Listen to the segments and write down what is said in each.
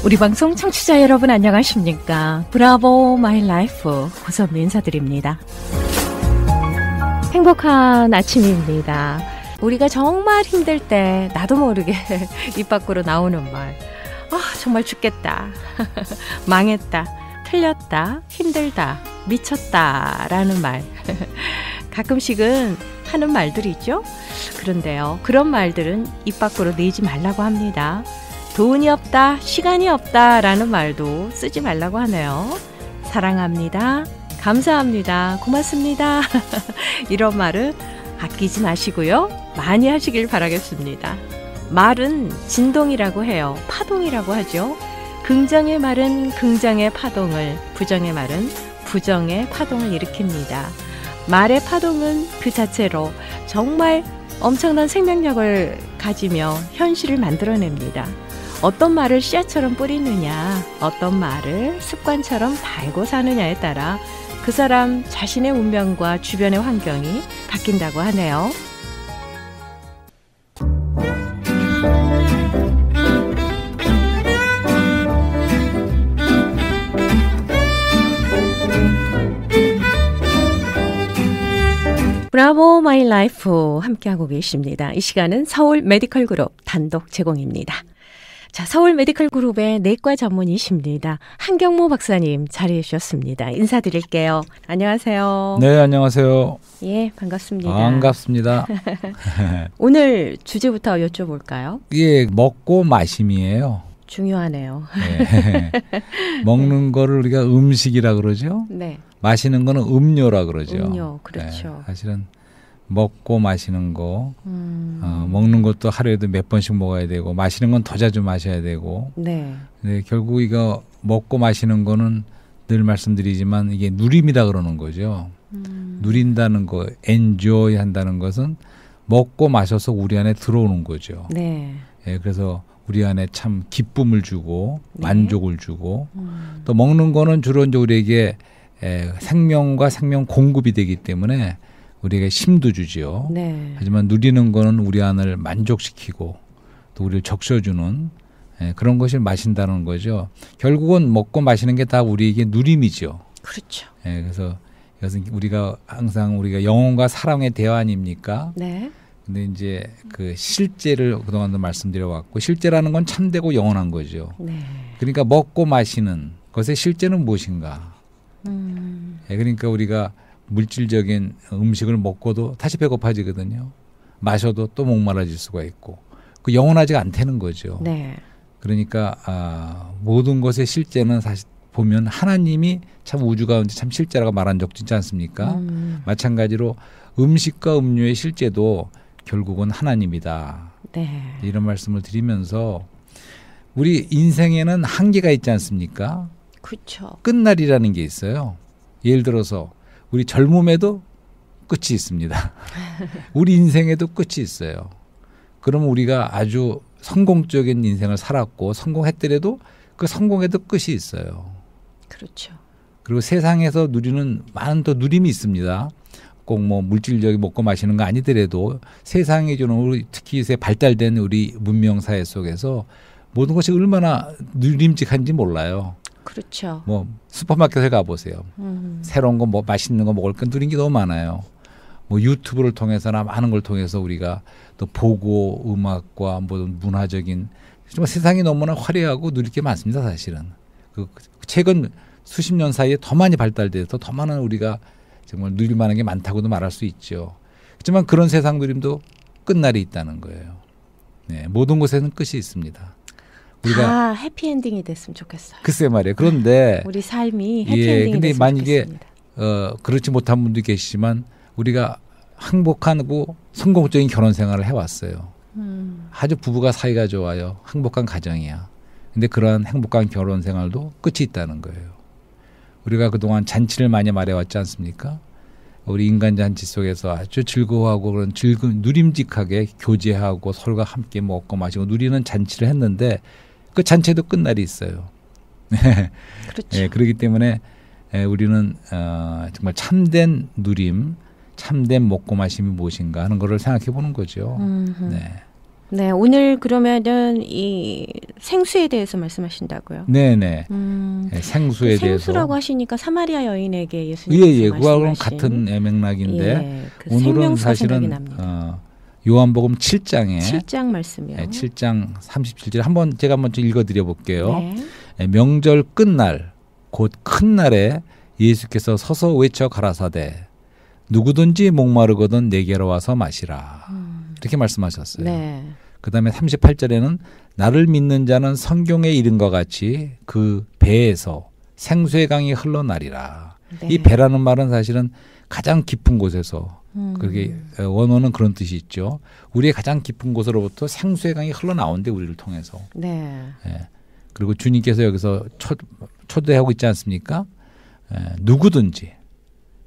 우리 방송 청취자 여러분 안녕하십니까? 브라보 마이 라이프 고선미 인사드립니다. 행복한 아침입니다. 우리가 정말 힘들 때 나도 모르게 입 밖으로 나오는 말. 정말 죽겠다. 망했다. 틀렸다. 힘들다. 미쳤다. 라는 말. 가끔씩은 하는 말들이죠. 그런데요. 그런 말들은 입 밖으로 내지 말라고 합니다. 돈이 없다, 시간이 없다 라는 말도 쓰지 말라고 하네요. 사랑합니다. 감사합니다. 고맙습니다. 이런 말은 아끼지 마시고요. 많이 하시길 바라겠습니다. 말은 진동이라고 해요. 파동이라고 하죠. 긍정의 말은 긍정의 파동을, 부정의 말은 부정의 파동을 일으킵니다. 말의 파동은 그 자체로 정말 엄청난 생명력을 가지며 현실을 만들어냅니다. 어떤 말을 씨앗처럼 뿌리느냐, 어떤 말을 습관처럼 달고 사느냐에 따라 그 사람 자신의 운명과 주변의 환경이 바뀐다고 하네요. 브라보 마이 라이프 함께하고 계십니다. 이 시간은 서울 메디컬 그룹 단독 제공입니다. 자, 서울 메디컬 그룹의 내과 전문의십니다. 한경모 박사님 자리해 주셨습니다. 인사드릴게요. 안녕하세요. 네, 안녕하세요. 예, 반갑습니다. 반갑습니다. 오늘 주제부터 여쭤볼까요? 예, 먹고 마심이에요. 중요하네요. 네. 먹는 거를 우리가 음식이라 그러죠. 네. 마시는 거는 음료라 그러죠. 음료, 그렇죠. 네, 사실은 먹고 마시는 거, 먹는 것도 하루에도 몇 번씩 먹어야 되고, 마시는 건 더 자주 마셔야 되고. 네. 근데 결국 이거 먹고 마시는 거는 늘 말씀드리지만 이게 누림이다 그러는 거죠. 누린다는 거, enjoy 한다는 것은 먹고 마셔서 우리 안에 들어오는 거죠. 네. 예, 그래서 우리 안에 참 기쁨을 주고, 네. 만족을 주고, 또 먹는 거는 주로 이제 우리에게 생명과 생명 공급이 되기 때문에 우리에게 힘도 주지요. 네. 하지만 누리는 거는 우리 안을 만족시키고 또 우리를 적셔주는 그런 것을 마신다는 거죠. 결국은 먹고 마시는 게 다 우리에게 누림이죠. 그렇죠. 그래서 이것은 우리가 항상 우리가 영혼과 사랑의 대화 아닙니까? 네. 근데 이제 그 실제를 그동안도 말씀드려왔고 실제라는 건 참되고 영원한 거죠. 네. 그러니까 먹고 마시는 것의 실제는 무엇인가? 그러니까 우리가 물질적인 음식을 먹고도 다시 배고파지거든요. 마셔도 또 목말라질 수가 있고 그 영원하지가 않다는 거죠. 네. 그러니까 모든 것의 실제는 사실 보면 하나님이 참 우주 가운데 참 실제라고 말한 적 있지 않습니까? 마찬가지로 음식과 음료의 실제도 결국은 하나님이다. 네. 이런 말씀을 드리면서 우리 인생에는 한계가 있지 않습니까? 그렇죠. 끝날이라는 게 있어요. 예를 들어서 우리 젊음에도 끝이 있습니다. 우리 인생에도 끝이 있어요. 그러면 우리가 아주 성공적인 인생을 살았고 성공했더라도 그 성공에도 끝이 있어요. 그렇죠. 그리고 세상에서 누리는 많은 또 누림이 있습니다. 꼭 뭐 물질적인 먹고 마시는 거 아니더라도 세상에 주는 우리 특히 요새 발달된 우리 문명 사회 속에서 모든 것이 얼마나 누림직한지 몰라요. 그렇죠. 뭐 슈퍼마켓에 가보세요. 새로운 거 뭐 맛있는 거 먹을 건 누린 게 너무 많아요. 뭐 유튜브를 통해서나 많은 걸 통해서 우리가 또 보고 음악과 뭐 문화적인 정말 세상이 너무나 화려하고 누릴 게 많습니다. 사실은 그 최근 수십 년 사이에 더 많이 발달돼서 더 많은 우리가 정말 누릴 만한 게 많다고도 말할 수 있죠. 하지만 그런 세상 누림도 끝날이 있다는 거예요. 네, 모든 곳에는 끝이 있습니다. 다 해피엔딩이 됐으면 좋겠어요. 글쎄 말이에요. 그런데 우리 삶이 해피엔딩이 근데 됐으면 만약에 좋겠습니다. 그렇지 못한 분도 계시지만 우리가 행복하고 성공적인 결혼 생활을 해왔어요. 아주 부부가 사이가 좋아요. 행복한 가정이야. 근데 그러한 행복한 결혼 생활도 끝이 있다는 거예요. 우리가 그동안 잔치를 많이 말해왔지 않습니까? 우리 인간 잔치 속에서 아주 즐거워하고 그런 누림직하게 교제하고 서로가 함께 먹고 마시고 누리는 잔치를 했는데 그 잔치에도 끝날이 있어요. 그렇죠. 네, 그렇기 때문에 우리는 정말 참된 누림, 참된 먹고 마심이 무엇인가 하는 것을 생각해 보는 거죠. 네. 네, 오늘 그러면은 이 생수에 대해서 말씀하신다고요? 네네. 네, 생수에 대해서. 생수라고 하시니까 사마리아 여인에게 예수님께서 그거하고는 같은 맥락인데 예, 그 오늘은 사실은 요한복음 7장에 7장 말씀이요. 네, 7장 37절 제가 한번 읽어드려 볼게요. 네. 명절 끝날 곧 큰 날에 예수께서 서서 외쳐 가라사대 누구든지 목마르거든 내게로 와서 마시라. 이렇게 말씀하셨어요. 네. 그 다음에 38절에는 나를 믿는 자는 성경에 이른 것 같이 그 배에서 생수의 강이 흘러나리라. 네. 이 배라는 말은 사실은 가장 깊은 곳에서 그렇게 원어는 그런 뜻이 있죠. 우리의 가장 깊은 곳으로부터 생수의 강이 흘러나온대 우리를 통해서. 네. 예. 그리고 주님께서 여기서 초대하고 있지 않습니까? 누구든지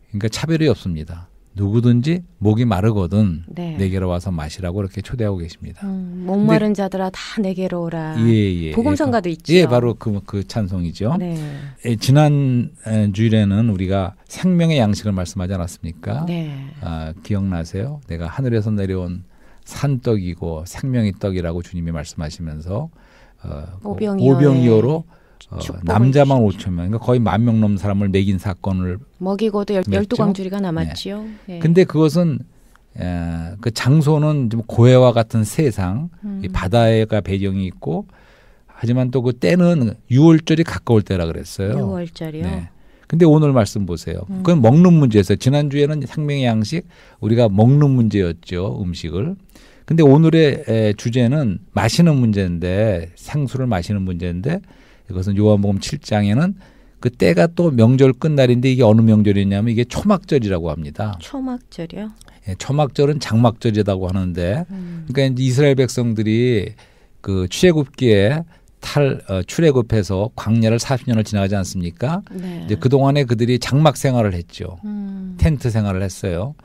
그러니까 차별이 없습니다. 누구든지 목이 마르거든 네. 내게로 와서 마시라고 이렇게 초대하고 계십니다. 목마른 자들아 다 내게로 오라. 예. 복음성가도 있죠. 예, 바로 그 찬송이죠. 네. 지난 주일에는 우리가 생명의 양식을 말씀하지 않았습니까? 네. 기억나세요? 내가 하늘에서 내려온 산떡이고 생명의 떡이라고 주님이 말씀하시면서 오병이어로 남자만 5천 명, 그러니까 거의 10,000명 넘는 사람을 먹인 사건을 먹이고도 12광주리가 남았지요. 네. 근데 그것은 그 장소는 좀 고해와 같은 세상, 이 바다가 배경이 있고 하지만 또 그 때는 6월절이 가까울 때라 그랬어요. 6월절이요. 네. 근데 오늘 말씀 보세요. 그건 먹는 문제였어요. 지난주에는 생명의 양식 우리가 먹는 문제였죠. 음식을. 근데 오늘의 주제는 마시는 문제인데 생수를 마시는 문제인데 이것은 요한복음 7장에는 그 때가 또 명절 끝날인데 이게 어느 명절이냐면 이게 초막절이라고 합니다. 초막절이요? 예, 초막절은 장막절이라고 하는데 그러니까 이제 이스라엘 백성들이 그 출애굽기에 출애굽해서 광야를 40년을 지나가지 않습니까? 네. 이제 그동안에 그들이 장막 생활을 했죠. 텐트 생활을 했어요.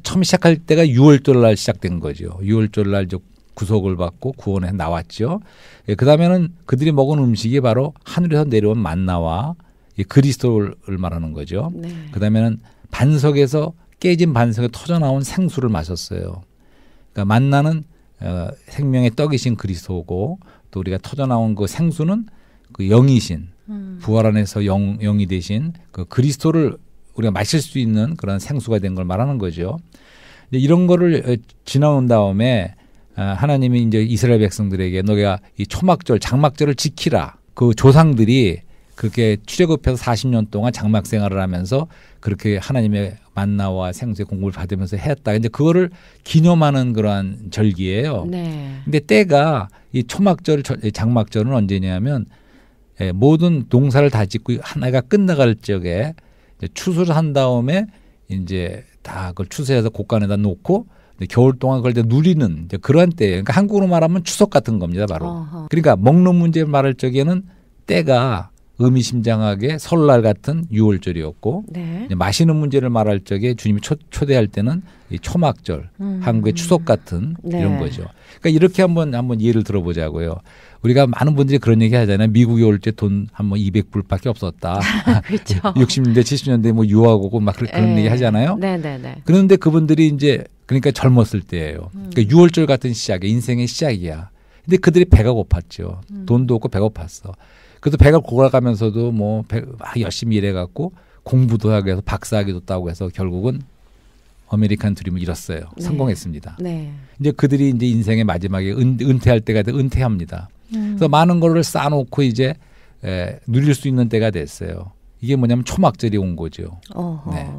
처음 시작할 때가 6월절 날 시작된 거죠. 6월절 날 구속을 받고 구원해 나왔죠. 예, 그다음에는 그들이 먹은 음식이 바로 하늘에서 내려온 만나와 그리스도를 말하는 거죠. 네. 그다음에는 반석에서 깨진 반석에 터져 나온 생수를 마셨어요. 그러니까 만나는 생명의 떡이신 그리스도고 또 우리가 터져 나온 그 생수는 그 영이신 부활 안에서 영이 되신 그 그리스도를 우리가 마실 수 있는 그런 생수가 된 걸 말하는 거죠. 이런 거를 지나온 다음에 하나님이 이제 이스라엘 백성들에게 너가 이 초막절, 장막절을 지키라. 그 조상들이 그렇게 출애굽해서 40년 동안 장막 생활을 하면서 그렇게 하나님의 만나와 생수의 공급을 받으면서 했다. 근데 그거를 기념하는 그러한 절기예요. 네. 근데 때가 이 초막절, 장막절은 언제냐면 모든 농사를 다 짓고 하나가 끝나갈 적에 추수를 한 다음에 이제 다 그걸 추수해서 곳간에다 놓고 겨울 동안 그걸 누리는 이제 그런 때예요. 그러니까 한국으로 말하면 추석 같은 겁니다, 바로. 어허. 그러니까 먹는 문제 말할 적에는 때가 의미심장하게 설날 같은 6월절이었고 네. 이제 마시는 문제를 말할 적에 주님이 초대할 때는 이 초막절, 한국의 추석 같은 네. 이런 거죠. 그러니까 이렇게 한번 예를 들어보자고요. 우리가 많은 분들이 그런 얘기 하잖아요. 미국에 올 때 돈 한번 200불밖에 없었다. 그렇죠. 60년대, 70년대 뭐 유학 오고 막 그런 얘기 하잖아요. 네네네. 그런데 그분들이 이제 그러니까 젊었을 때예요. 그러니까 6월절 같은 시작이야. 인생의 시작이야. 근데 그들이 배가 고팠죠. 돈도 없고 배가 고팠어. 그래서 배가 고가가면서도 뭐 열심히 일해갖고 공부도 하고 해서 박사학위도 따고 해서 결국은 아메리칸 드림을 이뤘어요. 네. 성공했습니다. 네. 이제 그들이 이제 인생의 마지막에 은퇴할 때가 돼 은퇴합니다. 그래서 많은 거를 쌓아놓고 이제 누릴 수 있는 때가 됐어요. 이게 뭐냐면 초막절이 온 거죠. 어허. 네.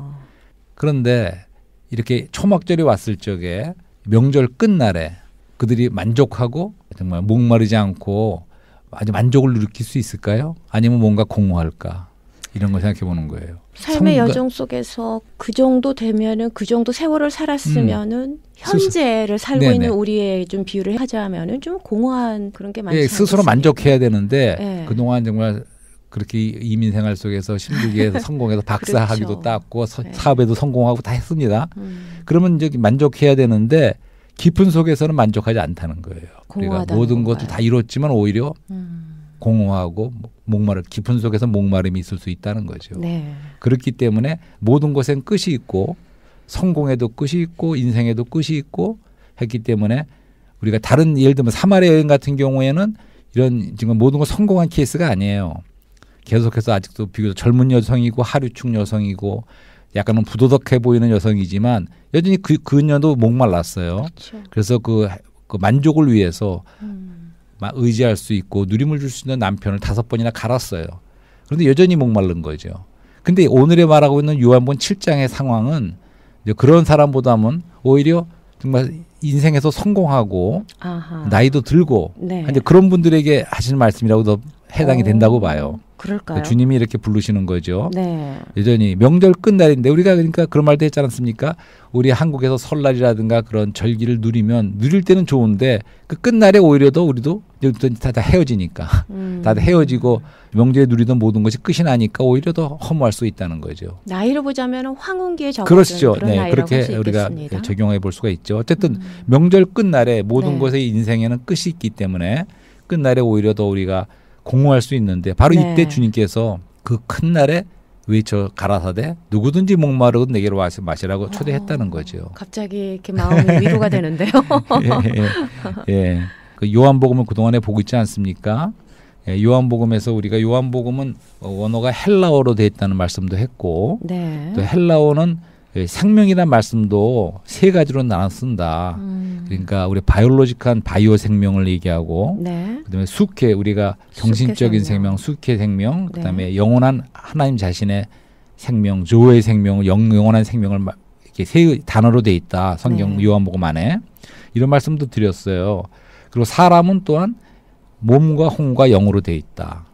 그런데 이렇게 초막절이 왔을 적에 명절 끝날에 그들이 만족하고 정말 목마르지 않고 아주 만족을 느낄 수 있을까요? 아니면 뭔가 공허할까? 이런 걸 생각해 보는 거예요. 삶의 여정 속에서 그 정도 되면은 그 정도 세월을 살았으면은 현재를 살고 네네. 있는 우리의 좀 비유를 하자면은 좀 공허한 그런 게 많지 예, 스스로 않겠습니까? 만족해야 되는데 네. 그동안 정말 그렇게 이민 생활 속에서 힘들게 해서 성공해서 박사 그렇죠. 학위도 땄고 네. 사업에도 성공하고 다 했습니다. 그러면 이제 만족해야 되는데 깊은 속에서는 만족하지 않다는 거예요. 우리가 공허하다는 모든 건가요? 것을 다 이뤘지만 오히려 공허하고 깊은 속에서 목마름이 있을 수 있다는 거죠. 네. 그렇기 때문에 모든 것엔 끝이 있고 성공에도 끝이 있고 인생에도 끝이 있고 했기 때문에 우리가 다른 예를 들면 사마리아 여인 같은 경우에는 이런 지금 모든 걸 성공한 케이스가 아니에요. 계속해서 아직도 비교적 젊은 여성이고 하류축 여성이고 약간은 부도덕해 보이는 여성이지만 여전히 그녀도 목말랐어요. 그렇죠. 그래서 그 만족을 위해서 의지할 수 있고 누림을 줄 수 있는 남편을 5번이나 갈았어요. 그런데 여전히 목마른 거죠. 근데 오늘에 말하고 있는 요한복음 7장의 상황은 이제 그런 사람보다는 오히려 정말 인생에서 성공하고 아하. 나이도 들고 네. 이제 그런 분들에게 하시는 말씀이라고 더 해당이 된다고 봐요. 그럴까요? 주님이 이렇게 부르시는 거죠. 네. 여전히 명절 끝날인데 우리가 그러니까 그런 말도 했지 않습니까? 우리 한국에서 설날이라든가 그런 절기를 누리면 누릴 때는 좋은데 그 끝날에 오히려 더 우리도 다 헤어지니까 다 헤어지고 명절에 누리던 모든 것이 끝이 나니까 오히려 더 허무할 수 있다는 거죠. 나이로 보자면 황혼기에 접어든 그렇죠. 그런 네, 나이라고 그렇게 할 수 우리가 있겠습니다. 적용해 볼 수가 있죠. 어쨌든 명절 끝날에 모든 네. 것의 인생에는 끝이 있기 때문에 끝날에 오히려 더 우리가 공허할 수 있는데 바로 네. 이때 주님께서 그 큰 날에 외쳐 가라사대 누구든지 목마르고 내게로 와서 마시라고 초대했다는 거죠. 갑자기 이렇게 마음이 위로가 되는데요. 예. 그 요한복음을 그동안에 보고 있지 않습니까? 예, 요한복음에서 우리가 요한복음은 원어가 헬라어로 되어 있다는 말씀도 했고 네. 또 헬라어는 생명이라는 말씀도 3가지로 나눠 쓴다. 그러니까 우리 바이올로직한 바이오 생명을 얘기하고 네. 그다음에 수케 우리가 정신적인 생명, 수케 생명, 그다음에 네. 영원한 하나님 자신의 생명, 조의 생명, 영원한 생명을 이렇게 3 단어로 돼 있다. 성경 네. 요한복음 안에 이런 말씀도 드렸어요. 그리고 사람은 또한 몸과 혼과 영으로 돼 있다.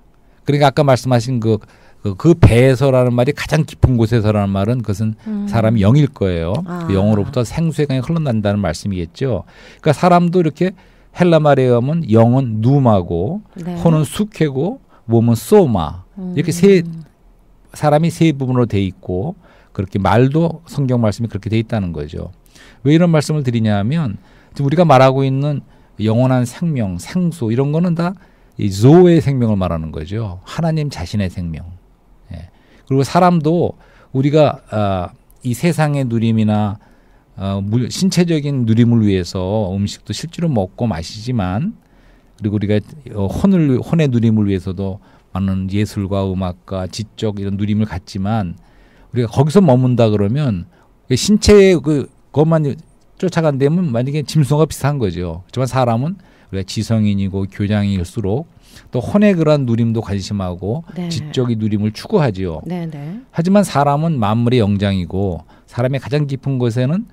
그러니까 아까 말씀하신 그 배에서라는 말이 가장 깊은 곳에서라는 말은 그것은 사람이 영일 거예요. 그 영으로부터 생수의 강이 흘러난다는 말씀이겠죠. 그러니까 사람도 이렇게 헬라 말에 의하면 영은 누마고 네. 혼은 수케고 몸은 소마 이렇게 사람이 3 부분으로 돼 있고 그렇게 말도 성경 말씀이 그렇게 돼 있다는 거죠. 왜 이런 말씀을 드리냐면 지금 우리가 말하고 있는 영원한 생명, 생수 이런 거는 다 이 조의 생명을 말하는 거죠. 하나님 자신의 생명. 예. 그리고 사람도 우리가 이 세상의 누림이나 신체적인 누림을 위해서 음식도 실제로 먹고 마시지만 그리고 우리가 혼의 누림을 위해서도 많은 예술과 음악과 지적 이런 누림을 갖지만 우리가 거기서 머문다 그러면 신체의 그것만 쫓아간다면 만약에 짐승과 비슷한 거죠. 하지만 사람은 우리가 지성인이고 교장일수록 또 혼의 그런 누림도 관심하고 네. 지적인 누림을 추구하지요. 네, 네. 하지만 사람은 만물의 영장이고 사람의 가장 깊은 곳에는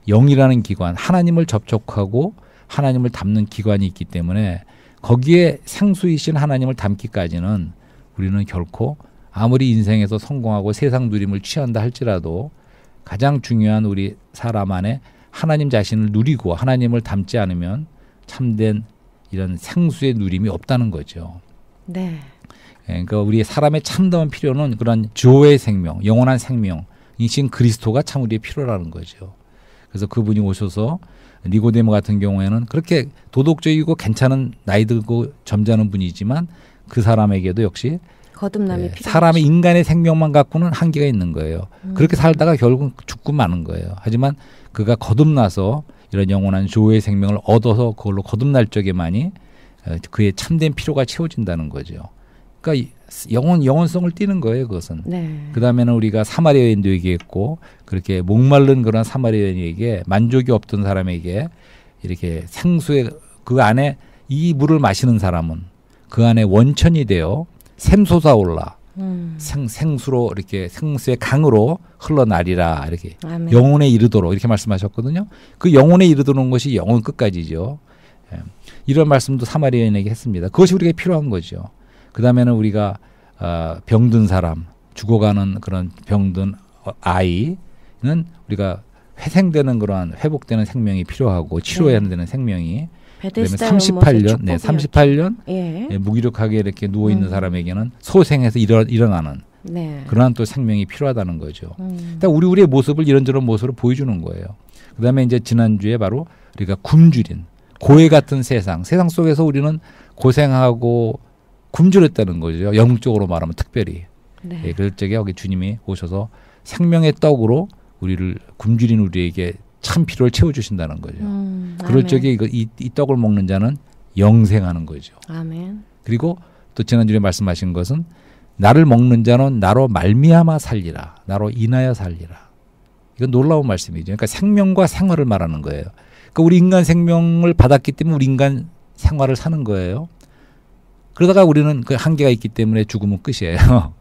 영이라는 기관, 하나님을 접촉하고 하나님을 담는 기관이 있기 때문에 거기에 생수이신 하나님을 담기까지는 우리는 결코 아무리 인생에서 성공하고 세상 누림을 취한다 할지라도 가장 중요한 우리 사람 안에 하나님 자신을 누리고 하나님을 담지 않으면 참된 이런 생수의 누림이 없다는 거죠. 네. 그러니까 우리 사람의 참다운 필요는 그런 조의 생명, 영원한 생명이신 그리스도가 참 우리의 필요라는 거죠. 그래서 그분이 오셔서 니고데모 같은 경우에는 그렇게 도덕적이고 괜찮은 나이 들고 점잖은 분이지만 그 사람에게도 역시 거듭남이 필요하죠. 사람의 인간의 생명만 갖고는 한계가 있는 거예요. 그렇게 살다가 결국 죽고 마는 거예요. 하지만 그가 거듭나서 이런 영원한 조의 생명을 얻어서 그걸로 거듭날 적에만이 그의 참된 필요가 채워진다는 거죠. 그러니까 영원성을 띠는 거예요. 그것은. 네. 그 다음에는 우리가 사마리아 여인도 얘기했고 그렇게 목마른 그런 사마리아 여인에게 만족이 없던 사람에게 이렇게 생수의 그 안에 이 물을 마시는 사람은 그 안에 원천이 되어 샘솟아올라 생수로 이렇게 생수의 강으로 흘러나리라 이렇게 아멘. 영혼에 이르도록 이렇게 말씀하셨거든요. 그 영혼에 이르도록 것이 영혼 끝까지죠. 예. 이런 말씀도 사마리아인에게 했습니다. 그것이 우리가 필요한 거죠. 그 다음에는 우리가 병든 사람, 죽어가는 그런 병든 아이는 우리가 회생되는 그러한 회복되는 생명이 필요하고 치료해야 되는 생명이 그다음에 38년, 38년 예, 무기력하게 이렇게 누워 있는 사람에게는 소생해서 일어나는 그러한 또 생명이 필요하다는 거죠. 그러니까 우리의 모습을 이런저런 모습으로 보여주는 거예요. 그다음에 이제 지난주에 바로 우리가 굶주린 고해 같은 세상 속에서 우리는 고생하고 굶주렸다는 거죠. 영적으로 말하면 특별히. 네. 예, 그럴 적에 여기 주님이 오셔서 생명의 떡으로 우리를 굶주린 우리에게 참 필요를 채워주신다는 거죠. 그럴 아멘. 적에 이 떡을 먹는 자는 영생하는 거죠. 아멘. 그리고 또 지난주에 말씀하신 것은 나를 먹는 자는 나로 말미암아 살리라. 나로 인하여 살리라. 이건 놀라운 말씀이죠. 그러니까 생명과 생활을 말하는 거예요. 그러니까 우리 인간 생명을 받았기 때문에 우리 인간 생활을 사는 거예요. 그러다가 우리는 그 한계가 있기 때문에 죽으면 끝이에요.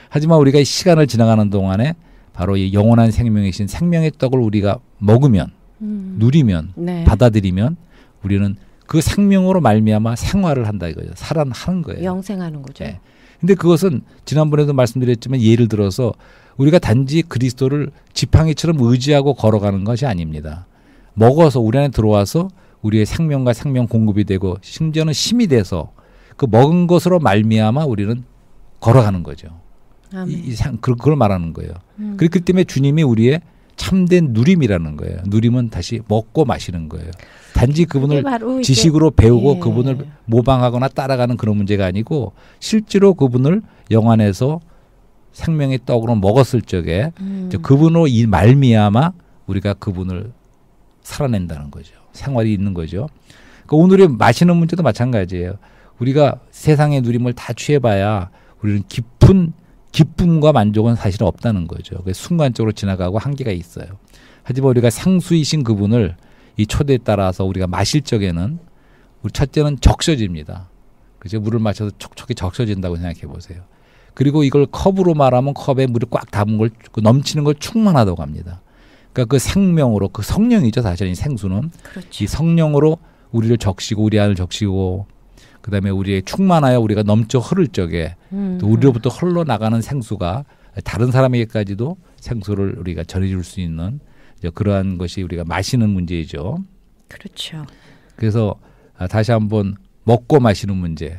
하지만 우리가 시간을 지나가는 동안에 바로 이 영원한 생명이신 생명의 떡을 우리가 먹으면 누리면 네. 받아들이면 우리는 그 생명으로 말미암아 생활을 한다 이거죠. 살아나는 거예요. 영생하는 거죠. 네. 근데 그것은 지난번에도 말씀드렸지만 예를 들어서 우리가 단지 그리스도를 지팡이처럼 의지하고 걸어가는 것이 아닙니다. 먹어서 우리 안에 들어와서 우리의 생명과 생명 공급이 되고 심지어는 힘이 돼서 그 먹은 것으로 말미암아 우리는 걸어가는 거죠. 그걸 말하는 거예요. 그렇기 때문에 주님이 우리의 참된 누림이라는 거예요. 누림은 다시 먹고 마시는 거예요. 단지 그분을 지식으로 배우고 예. 그분을 모방하거나 따라가는 그런 문제가 아니고 실제로 그분을 영안에서 생명의 떡으로 먹었을 적에 그분으로 이 말미암아 우리가 그분을 살아낸다는 거죠. 생활이 있는 거죠. 그러니까 오늘의 마시는 문제도 마찬가지예요. 우리가 세상의 누림을 다 취해봐야 우리는 깊은 기쁨과 만족은 사실 없다는 거죠. 순간적으로 지나가고 한계가 있어요. 하지만 우리가 상수이신 그분을 이 초대에 따라서 우리가 마실 적에는 우리 첫째는 적셔집니다. 그죠? 물을 마셔서 촉촉히 적셔진다고 생각해 보세요. 그리고 이걸 컵으로 말하면 컵에 물을 꽉 담은 걸 넘치는 걸 충만하다고 합니다. 그러니까 그 생명으로 그 성령이죠. 사실 이 생수는 그렇죠. 이 성령으로 우리를 적시고 우리 안을 적시고 그다음에 우리의 충만하여 우리가 넘쳐 흐를 적에 또 우리로부터 흘러나가는 생수가 다른 사람에게까지도 생수를 우리가 전해줄 수 있는 그러한 것이 우리가 마시는 문제이죠. 그렇죠. 그래서 다시 한번 먹고 마시는 문제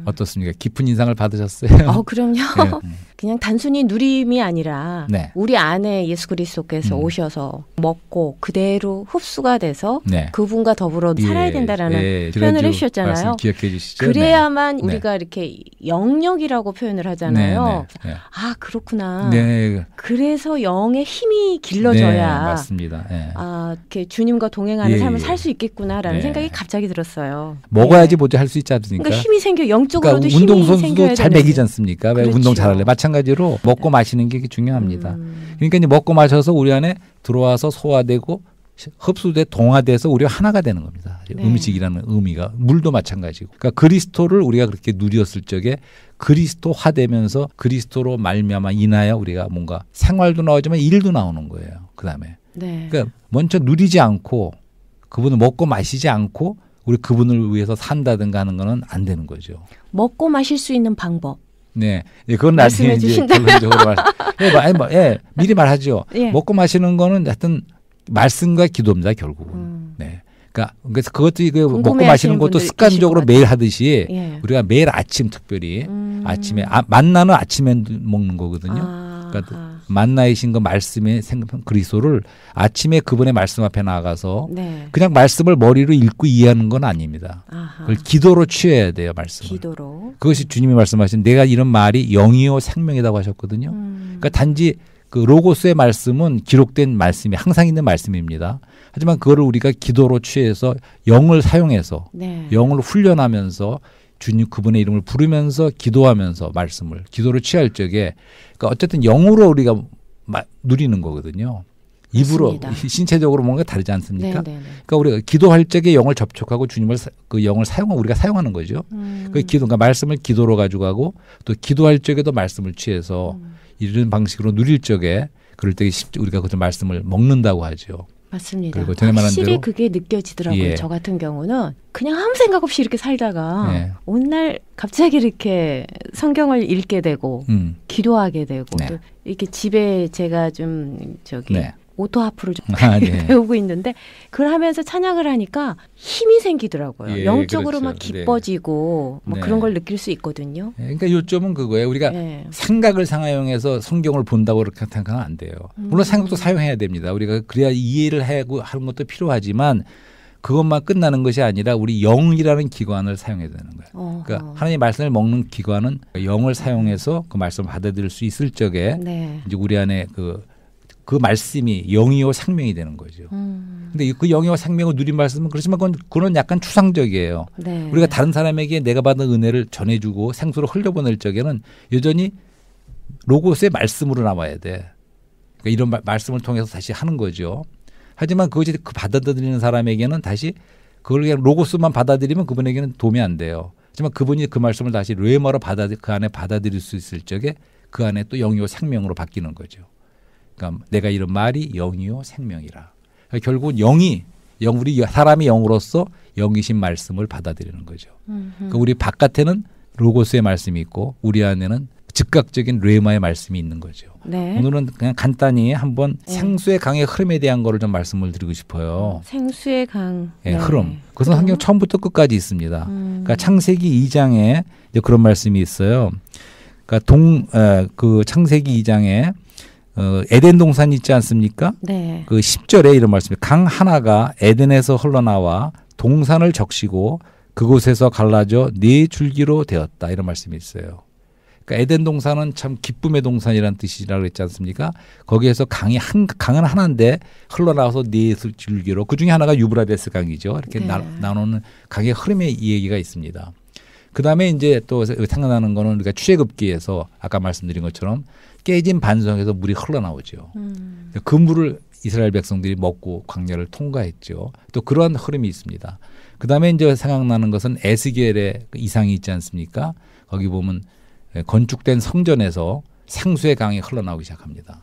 어떻습니까? 깊은 인상을 받으셨어요? 그럼요. 네. 그냥 단순히 누림이 아니라 네. 우리 안에 예수 그리스도께서 오셔서 먹고 그대로 흡수가 돼서 네. 그분과 더불어 살아야 된다라는 표현을 해주셨잖아요. 말씀 기억해 주시죠. 그래야만 네. 우리가 이렇게 영역이라고 표현을 하잖아요. 네. 아 그렇구나. 네. 그래서 영의 힘이 길러져야 네, 맞습니다. 네. 이렇게 주님과 동행하는 예, 삶을 예. 살 수 있겠구나라는 네. 생각이 갑자기 들었어요. 먹어야지 뭐지 할 수 있지 않습니까? 그러니까 힘이 생겨 영적으로도 그러니까 힘이 운동선수도 생겨야 잘 되는데. 먹이지 않습니까? 왜 그렇죠. 운동 잘할래? 마찬가지로 먹고 마시는 게 중요합니다. 그러니까 이제 먹고 마셔서 우리 안에 들어와서 소화되고 흡수돼 동화돼서 우리가 하나가 되는 겁니다. 네. 음식이라는 의미가 물도 마찬가지고. 그러니까 그리스도를 우리가 그렇게 누렸을 적에 그리스도화되면서 그리스도로 말미암아 인하여 우리가 뭔가 생활도 나오지만 일도 나오는 거예요. 그다음에 네. 그러니까 먼저 누리지 않고 그분을 먹고 마시지 않고 우리 그분을 위해서 산다든가 하는 거는 안 되는 거죠. 먹고 마실 수 있는 방법. 네, 그건 나중에 이제 결론적으로 미리 말하죠. 예. 먹고 마시는 거는 하여튼 말씀과 기도입니다, 결국은. 네, 그러니까 그래서 그것도 먹고 마시는 것도 습관적으로 매일 하듯이 예. 우리가 매일 아침 특별히 아침에 만나는 아침에 먹는 거거든요. 그러니까 만나이신 그 말씀의 그리스도를 아침에 그분의 말씀 앞에 나가서 네. 그냥 말씀을 머리로 읽고 이해하는 건 아닙니다. 그걸 기도로 취해야 돼요, 말씀을. 기도로. 그것이 주님이 말씀하신 내가 이런 말이 영이요 생명이라고 하셨거든요. 그러니까 단지 그 로고스의 말씀은 기록된 말씀이 항상 있는 말씀입니다. 하지만 그거를 우리가 기도로 취해서 영을 사용해서 네. 영을 훈련하면서 주님 그분의 이름을 부르면서 기도하면서 말씀을 기도로 취할 적에 그러니까 어쨌든 영으로 우리가 누리는 거거든요. 입으로 신체적으로 뭔가 다르지 않습니까? 네네네. 그러니까 우리가 기도할 적에 영을 접촉하고 주님을 그 영을 우리가 사용하는 거죠. 그 기도, 그러니까 말씀을 기도로 가져가고 또 기도할 적에도 말씀을 취해서 이런 방식으로 누릴 적에 그럴 때 우리가 그 말씀을 먹는다고 하죠. 맞습니다. 그리고 전에 말한 확실히 대로 그게 느껴지더라고요. 예. 저 같은 경우는 그냥 아무 생각 없이 이렇게 살다가 예. 어느 날 갑자기 이렇게 성경을 읽게 되고 기도하게 되고 네. 또 이렇게 집에 제가 좀 네. 오토하프를 좀 네. 배우고 있는데 그걸 하면서 찬양을 하니까 힘이 생기더라고요. 예, 영적으로 그렇죠. 막 기뻐지고 뭐 네. 그런 걸 느낄 수 있거든요. 그러니까 요점은 그거예요. 우리가 네. 생각을 사용해서 성경을 본다고 그렇게 생각하면 안 돼요. 물론 생각도 사용해야 됩니다. 우리가 그래야 이해를 하고 하는 것도 필요하지만 그것만 끝나는 것이 아니라 우리 영이라는 기관을 사용해야 되는 거예요. 그러니까 하나님의 말씀을 먹는 기관은 영을 사용해서 그 말씀을 받아들일 수 있을 적에 네. 이제 우리 안에 그 그 말씀이 영이요 생명이 되는 거죠. 근데 그 영이와 생명을 누린 말씀은 그렇지만 그건 약간 추상적이에요. 네. 우리가 다른 사람에게 내가 받은 은혜를 전해주고 생수로 흘려보낼 적에는 여전히 로고스의 말씀으로 남아야 돼. 그러니까 이런 말씀을 통해서 다시 하는 거죠. 하지만 그것이 그 받아들이는 사람에게는 다시 그걸 그냥 로고스만 받아들이면 그분에게는 도움이 안 돼요. 하지만 그분이 그 말씀을 다시 르헤마로 그 안에 받아들일 수 있을 적에 그 안에 또 영이요 생명으로 바뀌는 거죠. 그러니까 내가 이런 말이 영이요 생명이라. 그러니까 결국은 우리 사람이 영으로서 영이신 말씀을 받아들이는 거죠. 그러니까 우리 바깥에는 로고스의 말씀이 있고 우리 안에는 즉각적인 르헤마의 말씀이 있는 거죠. 네. 오늘은 그냥 간단히 한번 생수의 강의 흐름에 대한 거를 좀 말씀을 드리고 싶어요. 생수의 강. 네. 흐름. 그것은 성경 처음부터 끝까지 있습니다. 그러니까 창세기 2장에 이제 그런 말씀이 있어요. 그러니까 그 창세기 2장에 에덴 동산이 있지 않습니까? 네. 그 10절에 이런 말씀이 강 하나가 에덴에서 흘러나와 동산을 적시고 그곳에서 갈라져 네 줄기로 되었다. 이런 말씀이 있어요. 그러니까 에덴 동산은 참 기쁨의 동산이라는 뜻이라고 했지 않습니까? 거기에서 강은 하나인데 흘러나와서 네 줄기로 그중에 하나가 유브라데스 강이죠. 이렇게 나누는 강의 흐름의 이야기가 있습니다. 그다음에 이제 또 생각나는 거는 우리가 출애굽기에서 아까 말씀드린 것처럼 깨진 반성에서 물이 흘러나오죠. 그 물을 이스라엘 백성들이 먹고 광야를 통과했죠. 또 그러한 흐름이 있습니다. 그다음에 이제 생각나는 것은 에스겔의 이상이 있지 않습니까? 거기 보면 건축된 성전에서 생수의 강이 흘러나오기 시작합니다.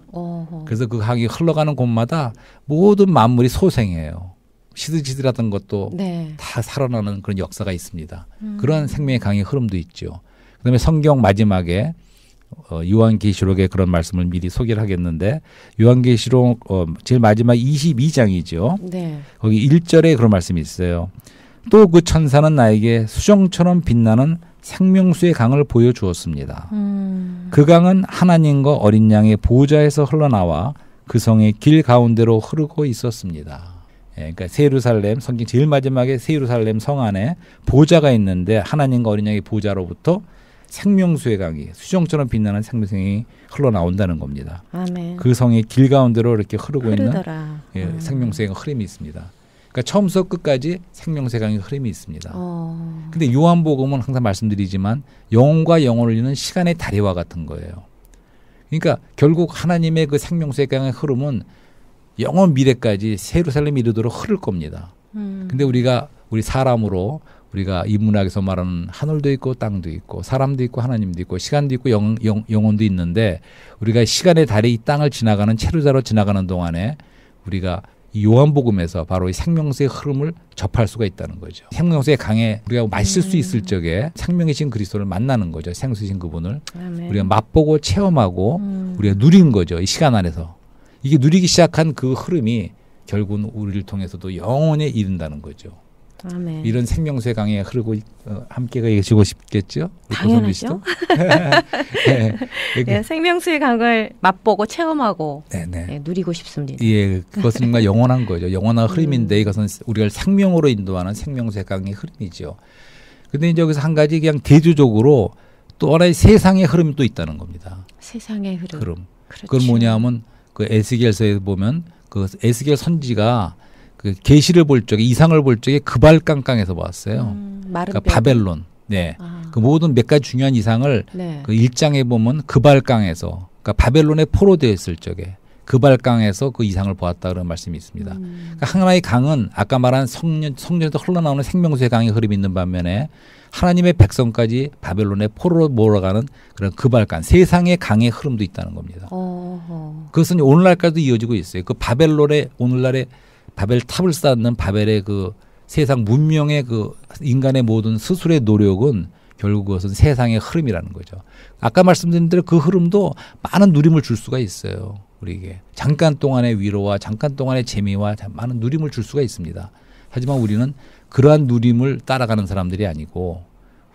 그래서 그 강이 흘러가는 곳마다 모든 만물이 소생해요. 시들시들하던 것도 다 살아나는 그런 역사가 있습니다. 그런 생명의 강의 흐름도 있죠. 그다음에 성경 마지막에 요한계시록에 그런 말씀을 미리 소개를 하겠는데 요한계시록 제일 마지막 22장이죠. 네. 거기 1절에 그런 말씀이 있어요. 또 그 천사는 나에게 수정처럼 빛나는 생명수의 강을 보여주었습니다. 그 강은 하나님과 어린 양의 보좌에서 흘러나와 그 성의 길 가운데로 흐르고 있었습니다. 그러니까 세루살렘 성경 제일 마지막에 세루살렘 성 안에 보좌가 있는데 하나님과 어린 양의 보좌로부터 생명수의 강이 수정처럼 빛나는 생명이 흘러나온다는 겁니다. 아멘. 그 성의 길 가운데로 이렇게 흐르고 흐르더라. 있는 생명수의 흐름이 있습니다. 그러니까 처음부터 끝까지 생명수의 강의 흐름이 있습니다. 근데 요한복음은 항상 말씀드리지만 영혼과 영혼을 잇는 시간의 다리와 같은 거예요. 그러니까 결국 하나님의 그 생명수의 강의 흐름은 영원 미래까지 세루살렘 이르도록 흐를 겁니다. 근데 우리 사람으로 우리가 인문학에서 말하는 하늘도 있고 땅도 있고 사람도 있고 하나님도 있고 시간도 있고 영혼도 있는데 우리가 시간의 다리 이 땅을 지나가는 체류자로 지나가는 동안에 우리가 이 요한복음에서 바로 이 생명수의 흐름을 접할 수가 있다는 거죠. 생명수의 강에 우리가 마실 수 있을 적에 생명이신 그리스도를 만나는 거죠. 생수이신 그분을 아멘. 우리가 맛보고 체험하고 우리가 누린 거죠. 이 시간 안에서. 이게 누리기 시작한 그 흐름이 결국은 우리를 통해서도 영원에 이른다는 거죠. 아멘. 이런 생명수의 강에 흐르고 함께 계시고 싶겠죠? 당연하죠. 네, 생명수의 강을 맛보고 체험하고 누리고 싶습니다. 예, 그것은 정말 영원한 거죠. 영원한 흐름인데 이것은 우리가 생명으로 인도하는 생명수의 강의 흐름이죠. 그런데 이제 여기서 한 가지 그냥 대조적으로 또 하나의 세상의 흐름이 또 있다는 겁니다. 세상의 흐름. 그렇죠. 그건 뭐냐면 그 에스겔서에 보면 그 에스겔 선지가 그 계시를 볼 적에 이상을 볼 적에 그발강강에서 봤어요. 그러니까 바벨론. 네. 그 모든 몇 가지 중요한 이상을 그 1장에 보면 그발강에서 그러니까 바벨론에 포로되어 있을 적에 그발강에서 그 이상을 보았다 그런 말씀이 있습니다. 그러니까 하나의 강은 아까 말한 성전에서 흘러나오는 생명수의 강의 흐름이 있는 반면에 하나님의 백성까지 바벨론의 포로로 몰아가는 그런 그발강 세상의 강의 흐름도 있다는 겁니다. 그것은 오늘날까지도 이어지고 있어요. 그 바벨론의 오늘날의 바벨 탑을 쌓는 바벨의 그 세상 문명의 그 인간의 모든 스스로의 노력은 결국 그것은 세상의 흐름이라는 거죠. 아까 말씀드린 대로 그 흐름도 많은 누림을 줄 수가 있어요. 우리에게 잠깐 동안의 위로와 잠깐 동안의 재미와 많은 누림을 줄 수가 있습니다. 하지만 우리는 그러한 누림을 따라가는 사람들이 아니고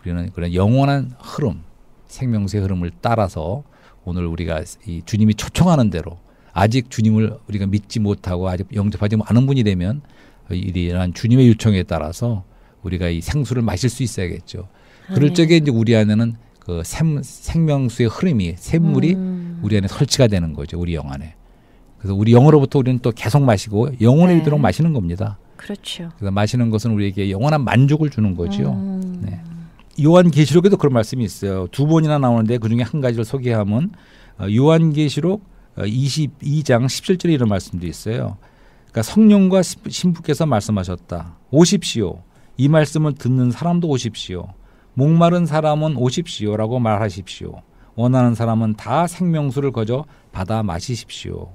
우리는 그런 영원한 흐름, 생명수의 흐름을 따라서 오늘 우리가 이 주님이 초청하는 대로 아직 주님을 우리가 믿지 못하고 아직 영접하지 않은 분이 되면 이러한 주님의 요청에 따라서 우리가 이 생수를 마실 수 있어야겠죠. 그럴 적에 이제 우리 안에는 그 생명수의 흐름이 샘물이 우리 안에 설치가 되는 거죠. 우리 영 안에. 그래서 우리 영으로부터 우리는 또 계속 마시고 영원에 네. 이르도록 마시는 겁니다. 그렇죠. 그래서 마시는 것은 우리에게 영원한 만족을 주는 거죠. 네. 요한계시록에도 그런 말씀이 있어요. 2번이나 나오는데 그중에 한 가지를 소개하면 요한계시록 22장 17절에 이런 말씀도 있어요. 그러니까 성령과 신부께서 말씀하셨다. 오십시오. 이 말씀을 듣는 사람도 오십시오. 목마른 사람은 오십시오라고 말하십시오. 원하는 사람은 다 생명수를 거저 받아 마시십시오.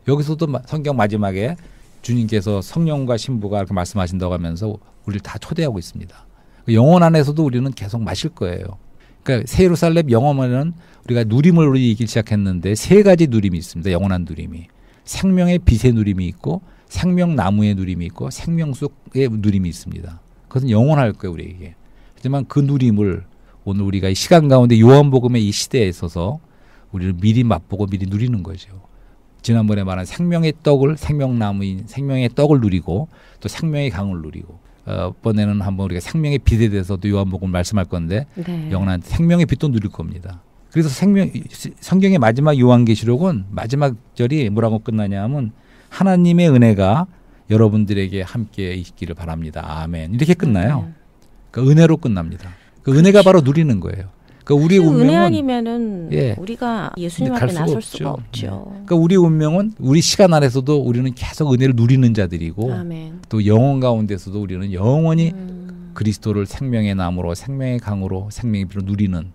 여기서도 성경 마지막에 주님께서 성령과 신부가 이렇게 말씀하신다고 하면서 우리를 다 초대하고 있습니다. 영혼 안에서도 우리는 계속 마실 거예요. 그러니까 새 예루살렘 영혼에는 우리가 누림을 누리기 시작했는데 세 가지 누림이 있습니다. 영원한 누림이. 생명의 빛의 누림이 있고 생명나무의 누림이 있고 생명수의 누림이 있습니다. 그것은 영원할 거예요, 우리에게. 하지만 그 누림을 오늘 우리가 이 시간 가운데 요한복음의 이 시대에 있어서 우리를 미리 맛보고 미리 누리는 거죠. 지난번에 말한 생명의 떡을 생명나무인 생명의 떡을 누리고 또 생명의 강을 누리고 이번에는 한번 우리가 생명의 빛에 대해서도 요한복음 말씀할 건데 네. 영원한 생명의 빛도 누릴 겁니다. 그래서 성경의 마지막 요한계시록은 마지막 절이 뭐라고 끝나냐 하면 하나님의 은혜가 여러분들에게 함께 있기를 바랍니다. 아멘. 이렇게 끝나요. 그러니까 은혜로 끝납니다. 그 그렇죠. 은혜가 바로 누리는 거예요. 그러니까 우리 운명은 은혜 아니면은 예. 우리가 예수님 앞에 나설 수가 없죠. 그러니까 우리 운명은 우리 시간 안에서도 우리는 계속 은혜를 누리는 자들이고 아멘. 또 영혼 가운데서도 우리는 영원히 그리스도를 생명의 나무로 생명의 강으로 생명의 빛으로 누리는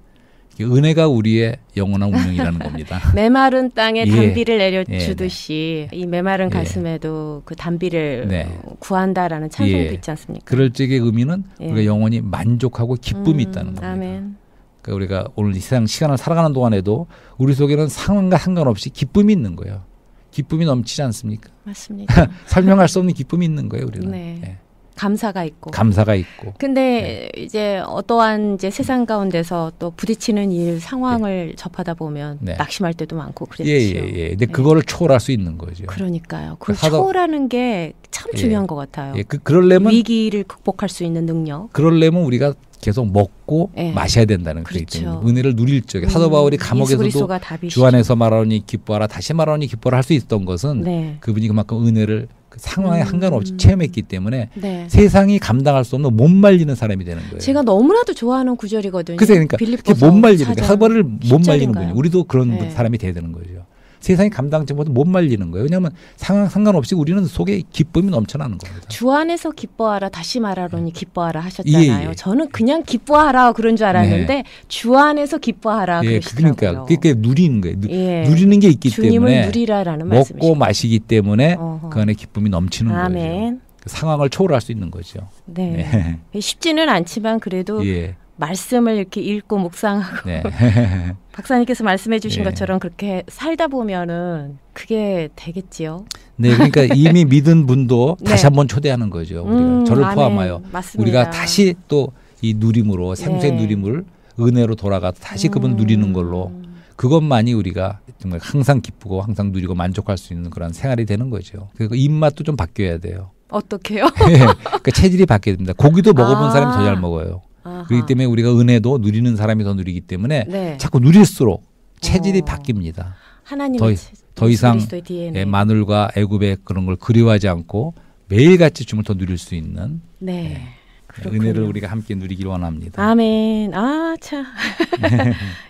은혜가 우리의 영원한 운명이라는 겁니다. 메마른 땅에 예. 단비를 내려주듯이 이 메마른 예. 가슴에도 그 단비를 네. 구한다라는 찬송도 예. 있지 않습니까? 그럴 적의 의미는 예. 우리가 영원히 만족하고 기쁨이 있다는 겁니다. 아멘. 그러니까 우리가 오늘 이 세상 시간을 살아가는 동안에도 우리 속에는 상황과 상관없이 기쁨이 있는 거예요. 기쁨이 넘치지 않습니까? 맞습니다. 설명할 수 없는 기쁨이 있는 거예요, 우리는. 네. 예. 감사가 있고. 감사가 있고. 근데 이제 어떠한 이제 세상 가운데서 또 부딪히는 일 상황을 접하다 보면 네. 낙심할 때도 많고 그랬죠. 예. 근데 그거를 초월할 수 있는 거죠. 그러니까요. 그 하다- 초월하는 게 참 예. 중요한 것 같아요. 예, 그러려면 위기를 극복할 수 있는 능력. 그러려면 우리가 계속 먹고 예. 마셔야 된다는 거기 그렇죠. 때문에 은혜를 누릴 적에 사도 바울이 예수 감옥에서도 그리스도가 답이시죠. 주 안에서 말하노니 기뻐하라 다시 말하노니 기뻐라 할 수 있던 것은 네. 그분이 그만큼 은혜를 그 상황에 상관없이 체험했기 때문에 네. 세상이 감당할 수 없는 못 말리는 사람이 되는 거예요. 제가 너무나도 좋아하는 구절이거든요. 그래서 그러니까 빌립보서 못 말리는 4장 거예요. 사바를 못 10절인가요? 말리는 거예요. 우리도 그런 네. 사람이 돼야 되는 거죠. 세상이 감당치 못해 못 말리는 거예요. 왜냐하면 상황 상관없이 우리는 속에 기쁨이 넘쳐나는 겁니다. 주 안에서 기뻐하라 다시 말하노니 기뻐하라 하셨잖아요. 예. 저는 그냥 기뻐하라 그런 줄 알았는데 주 안에서 기뻐하라 예, 그러시더라고요. 그러니까 그게 누리는 거예요. 예. 누리는 게 있기 주님을 때문에 누리라라는 먹고 말씀이시죠. 마시기 때문에 어허. 그 안에 기쁨이 넘치는 거죠. 아멘. 그 상황을 초월할 수 있는 거죠. 네. 쉽지는 않지만 그래도 예. 말씀을 이렇게 읽고 묵상하고 네. 박사님께서 말씀해 주신 예. 것처럼 그렇게 살다 보면은 그게 되겠지요. 네, 그러니까 이미 믿은 분도 네. 다시 한번 초대하는 거죠. 우리가 저를 아멘. 포함하여 맞습니다. 우리가 다시 또 이 누림으로 생수의 네. 누림을 은혜로 돌아가서 다시 그분 누리는 걸로 그것만이 우리가 정말 항상 기쁘고 항상 누리고 만족할 수 있는 그런 생활이 되는 거죠. 그리고 입맛도 좀 바뀌어야 돼요. 어떻게요? 그러니까 체질이 바뀌어야 됩니다. 고기도 먹어본 아. 사람이 더 잘 먹어요. 아하. 그렇기 때문에 우리가 은혜도 누리는 사람이 더 누리기 때문에 네. 자꾸 누릴수록 체질이 어. 바뀝니다. 하나님의 더 이상 그리스도의 DNA. 예, 마늘과 애굽의 그런 걸 그리워하지 않고 매일같이 주을 더 누릴 수 있는 네. 그렇군요. 은혜를 우리가 함께 누리기를 원합니다. 아멘. 아, 참.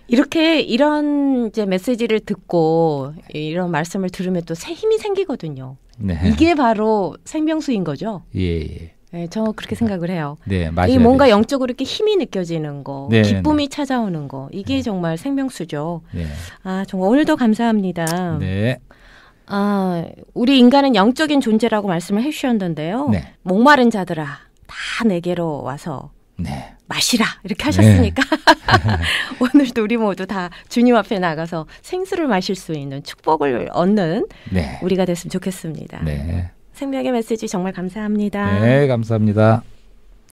이렇게 이런 이제 메시지를 듣고 이런 말씀을 들으면 또 새 힘이 생기거든요. 네. 이게 바로 생명수인 거죠. 예. 네, 저 그렇게 생각을 해요. 네, 이 맞아요. 뭔가 영적으로 이렇게 힘이 느껴지는 거, 네, 기쁨이 찾아오는 거, 이게 정말 생명수죠. 네. 아, 정말 오늘도 감사합니다. 네. 아, 우리 인간은 영적인 존재라고 말씀을 해주셨는데요. 네. 목마른 자들아, 다 내게로 와서 네. 마시라 이렇게 하셨으니까 오늘도 우리 모두 다 주님 앞에 나가서 생수를 마실 수 있는 축복을 얻는 네. 우리가 됐으면 좋겠습니다. 네. 생명의 메시지 정말 감사합니다. 네, 감사합니다.